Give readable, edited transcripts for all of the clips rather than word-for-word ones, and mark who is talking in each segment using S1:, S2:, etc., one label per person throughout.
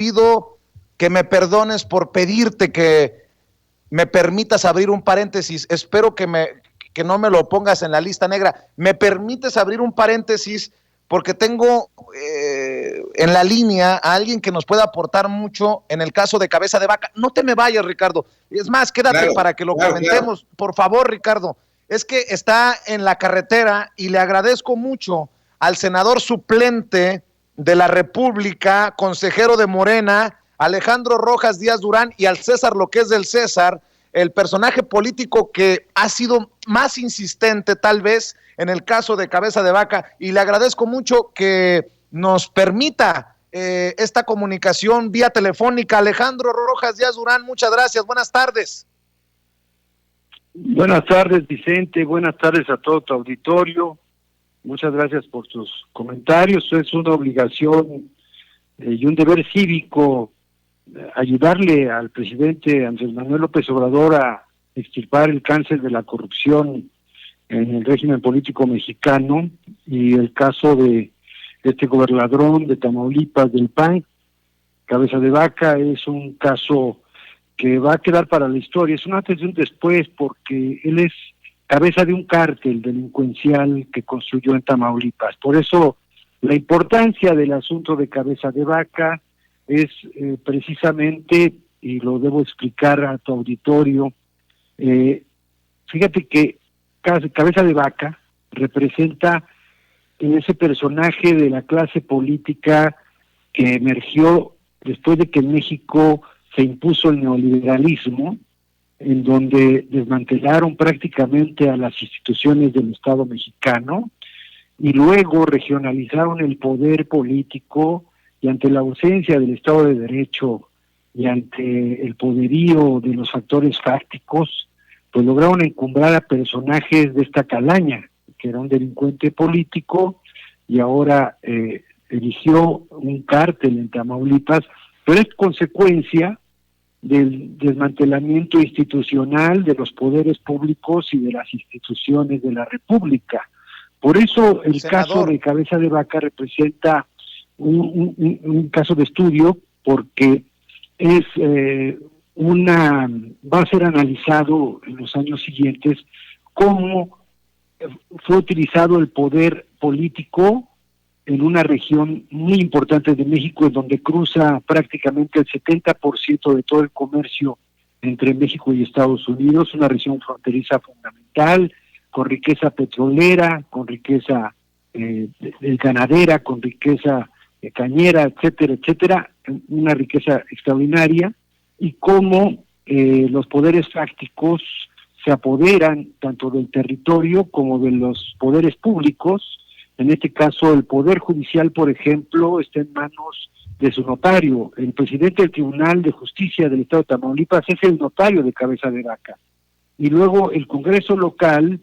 S1: pido que me perdones por pedirte que me permitas abrir un paréntesis. Espero que no me lo pongas en la lista negra. ¿Me permites abrir un paréntesis? Porque tengo en la línea a alguien que nos pueda aportar mucho en el caso de Cabeza de Vaca. No te me vayas, Ricardo. Es más, quédate para que lo comentemos. Claro. Por favor, Ricardo. Es que está en la carretera y le agradezco mucho al senador suplente de la República, consejero de Morena, Alejandro Rojas Díaz Durán, y al César lo que es del César, el personaje político que ha sido más insistente tal vez en el caso de Cabeza de Vaca, y le agradezco mucho que nos permita esta comunicación vía telefónica. Alejandro Rojas Díaz Durán, muchas gracias, buenas tardes.
S2: Buenas tardes, Vicente, buenas tardes a todo tu auditorio, muchas gracias por tus comentarios. Es una obligación y un deber cívico ayudarle al presidente Andrés Manuel López Obrador a extirpar el cáncer de la corrupción en el régimen político mexicano, y el caso de este gobernador de Tamaulipas del PAN, Cabeza de Vaca, es un caso que va a quedar para la historia. Es un antes y un después, porque él es cabeza de un cártel delincuencial que construyó en Tamaulipas. Por eso la importancia del asunto de Cabeza de Vaca es precisamente, y lo debo explicar a tu auditorio, fíjate que Cabeza de Vaca representa ese personaje de la clase política que emergió después de que en México se impuso el neoliberalismo, en donde desmantelaron prácticamente a las instituciones del Estado mexicano y luego regionalizaron el poder político, y ante la ausencia del Estado de Derecho y ante el poderío de los factores fácticos, pues lograron encumbrar a personajes de esta calaña, que era un delincuente político y ahora eligió un cártel en Tamaulipas, pero es consecuencia del desmantelamiento institucional de los poderes públicos y de las instituciones de la República. Por eso el caso de Cabeza de Vaca representa un caso de estudio, porque es va a ser analizado en los años siguientes cómo fue utilizado el poder político en una región muy importante de México, en donde cruza prácticamente el 70% de todo el comercio entre México y Estados Unidos, una región fronteriza fundamental, con riqueza petrolera, con riqueza ganadera, con riqueza cañera, etcétera, etcétera, una riqueza extraordinaria, y cómo los poderes fácticos se apoderan tanto del territorio como de los poderes públicos. En este caso, el Poder Judicial, por ejemplo, está en manos de su notario. El presidente del Tribunal de Justicia del Estado de Tamaulipas es el notario de Cabeza de Vaca. Y luego el Congreso local,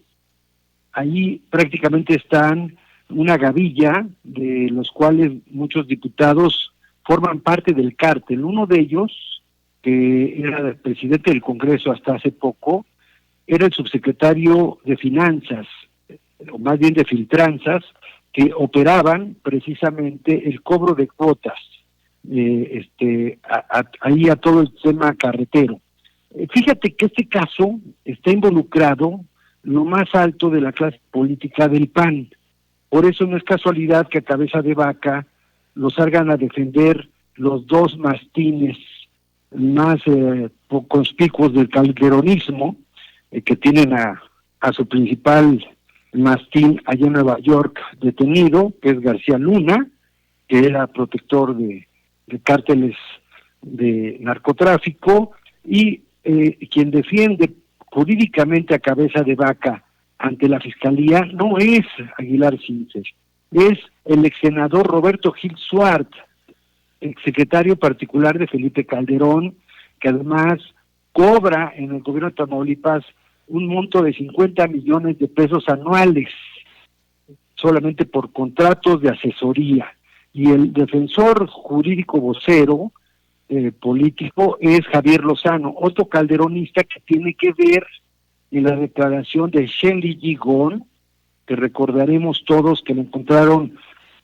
S2: ahí prácticamente están una gavilla, de los cuales muchos diputados forman parte del cártel. Uno de ellos, que era el presidente del Congreso hasta hace poco, era el subsecretario de Finanzas, o más bien de Filtranzas, que operaban precisamente el cobro de cuotas ahí a todo el tema carretero. Fíjate que este caso está involucrado lo más alto de la clase política del PAN. Por eso no es casualidad que a Cabeza de Vaca lo salgan a defender los dos mastines más conspicuos del calderonismo, que tienen a su principal mastín allá en Nueva York detenido, que es García Luna, que era protector de cárteles de narcotráfico, y quien defiende jurídicamente a Cabeza de Vaca ante la Fiscalía no es Aguilar Sincer, es el ex senador Roberto Gil Suart, ex secretario particular de Felipe Calderón, que además cobra en el gobierno de Tamaulipas un monto de 50 millones de pesos anuales, solamente por contratos de asesoría. Y el defensor jurídico vocero político es Javier Lozano, otro calderonista que tiene que ver en la declaración de Shenli Gigón, que recordaremos todos que le encontraron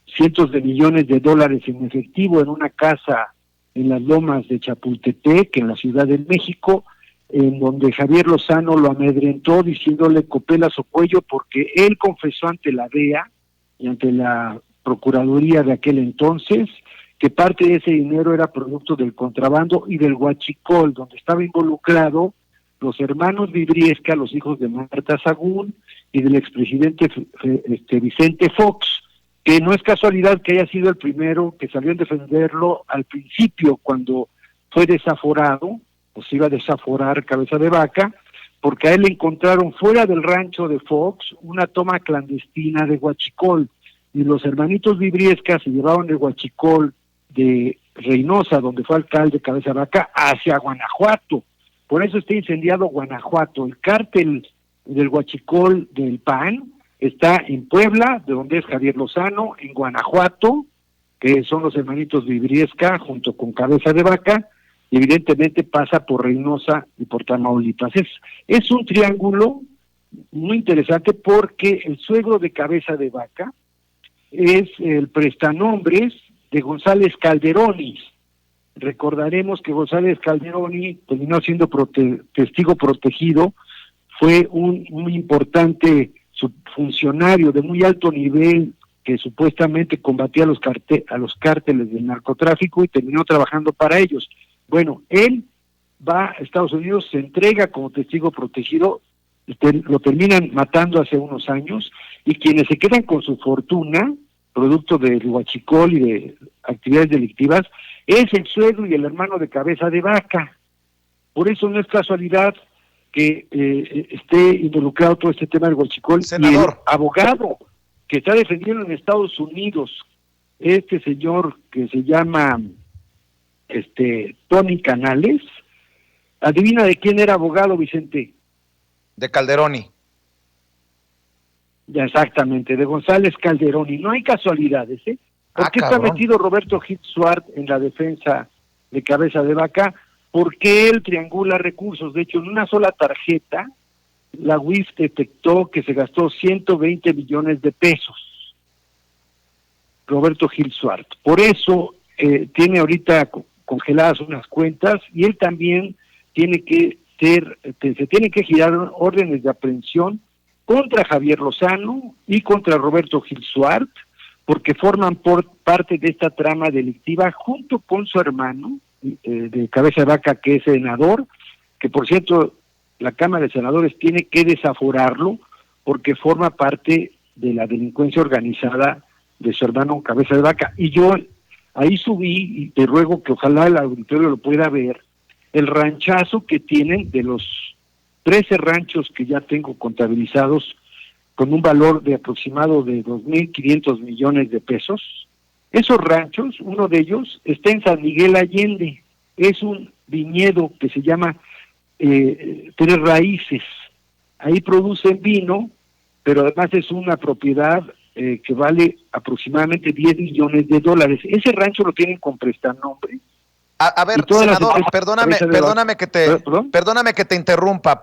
S2: cientos de millones de dólares en efectivo en una casa en las lomas de Chapultepec, en la Ciudad de México, en donde Javier Lozano lo amedrentó diciéndole copelas o cuello, porque él confesó ante la DEA y ante la Procuraduría de aquel entonces que parte de ese dinero era producto del contrabando y del huachicol, donde estaba involucrado los hermanos Vibriesca, los hijos de Marta Sagún, y del expresidente Vicente Fox, que no es casualidad que haya sido el primero que salió a defenderlo al principio, cuando fue desaforado, o se iba a desaforar Cabeza de Vaca, porque a él le encontraron fuera del rancho de Fox una toma clandestina de huachicol, y los hermanitos Vibriesca se llevaron el huachicol de Reynosa, donde fue alcalde Cabeza de Vaca, hacia Guanajuato. Por eso está incendiado Guanajuato. El cártel del huachicol del PAN está en Puebla, de donde es Javier Lozano, en Guanajuato, que son los hermanitos Vibriesca, junto con Cabeza de Vaca, y evidentemente pasa por Reynosa y por Tamaulipas. Es un triángulo muy interesante porque el suegro de Cabeza de Vaca es el prestanombres de González Calderoni. Recordaremos que González Calderoni terminó siendo testigo protegido, fue un muy importante funcionario de muy alto nivel que supuestamente combatía a los cárteles del narcotráfico y terminó trabajando para ellos. Bueno, él va a Estados Unidos, se entrega como testigo protegido, lo terminan matando hace unos años, y quienes se quedan con su fortuna, producto del huachicol y de actividades delictivas, es el suegro y el hermano de Cabeza de Vaca. Por eso no es casualidad que esté involucrado todo este tema del huachicol.
S1: Senador.
S2: Y el abogado que está defendiendo en Estados Unidos, este señor que se llama Tony Canales, adivina de quién era abogado, Vicente.
S1: De Calderoni.
S2: Ya, exactamente, de González Calderoni. No hay casualidades, ¿eh? ¿Por qué está metido Roberto Gil Suart en la defensa de Cabeza de Vaca? Porque él triangula recursos. De hecho, en una sola tarjeta, la UIF detectó que se gastó 120 millones de pesos. Roberto Gil Suart. Por eso tiene ahorita congeladas unas cuentas, y él también tiene que se tienen que girar órdenes de aprehensión contra Javier Lozano y contra Roberto Gil Suart, porque forman parte de esta trama delictiva junto con su hermano de Cabeza de Vaca, que es senador, que por cierto la Cámara de Senadores tiene que desaforarlo porque forma parte de la delincuencia organizada de su hermano Cabeza de Vaca. Y yo ahí subí, y te ruego que ojalá el auditorio lo pueda ver, el ranchazo que tienen de los 13 ranchos que ya tengo contabilizados con un valor de aproximado de 2.500 millones de pesos. Esos ranchos, uno de ellos está en San Miguel Allende, es un viñedo que se llama Tres Raíces. Ahí producen vino, pero además es una propiedad que vale aproximadamente 10 millones de dólares. Ese rancho lo tienen con prestanombre.
S1: A ver, senador, perdóname que te interrumpa,